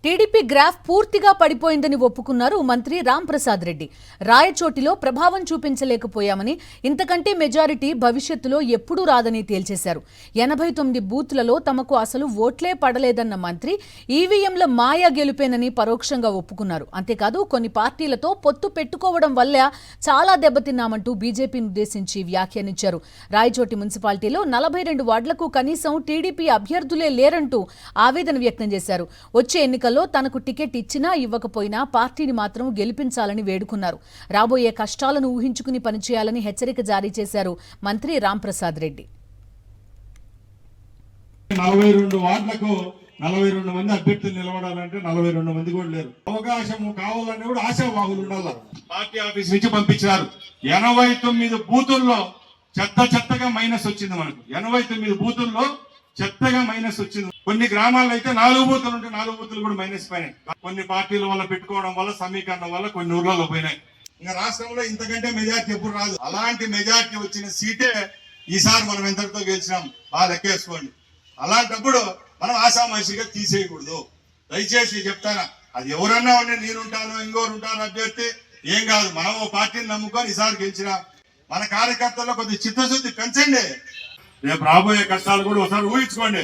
TDP graph పూర్తిగా పడిపోయిందని ఒప్పుకున్నారు మంత్రి రాంప్రసాద్ రెడ్డి. రాయచోటిలో ప్రభావం చూపించలేకపోయామని, ఇంతకంటే మెజారిటీ భవిష్యత్తులో ఎప్పుడూ రాదని తేల్చేశారు. 89 బూత్లలో తమకు అసలు ఓట్లే పడలేదన్న మంత్రి ఈవీఎంల మాయా గెలుపేనని పరోక్షంగా ఒప్పుకున్నారు. అంతేకాదు కొన్ని పార్టీలతో పొత్తు పెట్టుకోవడం వల్ల చాలా దెబ్బతిన్నామంటూ బీజేపీని ఉద్దేశించి వ్యాఖ్యానించారు. రాయచోటి మున్సిపాలిటీలో 42 వార్డులకు కనీసం టీడీపీ అభ్యర్థులే లేరంటూ ఆవేదన వ్యక్తం చేశారు. వచ్చే ఎన్నికల్లో తనకు టికెట్ ఇచ్చినా ఇవ్వకపోయినా పార్టీని మాత్రం గెలిపించాలని వేడుకున్నారు. రాబోయే కష్టాలను ఊహించుకుని పనిచేయాలని హెచ్చరిక జారీ చేశారు మంత్రి రాంప్రసాద్ రెడ్డి. 42 వార్డులకు 42 మంది అభ్యర్థులు నిలబడాలంటే 42 మంది కూడా లేరు. అవకాశం కావాలని కూడా ఆశావాహులు ఉండాలి. పార్టీ ఆఫీస్ నుంచి పంపించారు. 89 బూతుల్లో చెత్తగా మైనస్ వచ్చింది. మనకు 89 బూతుల్లో చెత్తగా మైనస్ వచ్చింది. కొన్ని గ్రామాల్లో అయితే 4 బూతులు ఉంటే 4 బూతులు కూడా మైనస్ పోయినాయి. కొన్ని పార్టీల వల్ల పెట్టుకోవడం వల్ల, సమీకరణం వల్ల కొన్ని ఊర్లలో పోయినాయి. ఇంకా రాష్ట్రంలో ఇంతకంటే మెజార్టీ ఎప్పుడు రాదు. అలాంటి మెజార్టీ వచ్చిన సీటే ఈసారి మనం ఎంతటితో గెలిచినాం బాగా లెక్కేసుకోండి. అలాంటప్పుడు మనం ఆశామాషిగా తీసేయకూడదు. దయచేసి చెప్తానా, అది ఎవరన్నా ఉండి నేనుంటాను ఇంకోరు ఉంటాను అభ్యర్థి ఏం కాదు. మనం ఓ పార్టీని నమ్ముకొని ఈసారి గెలిచినాం. మన కార్యకర్తల్లో కొద్ది చిత్తశుద్ధి పెంచండి. రేపు రాబోయే కష్టాలు కూడా ఒకసారి ఊహించుకోండి.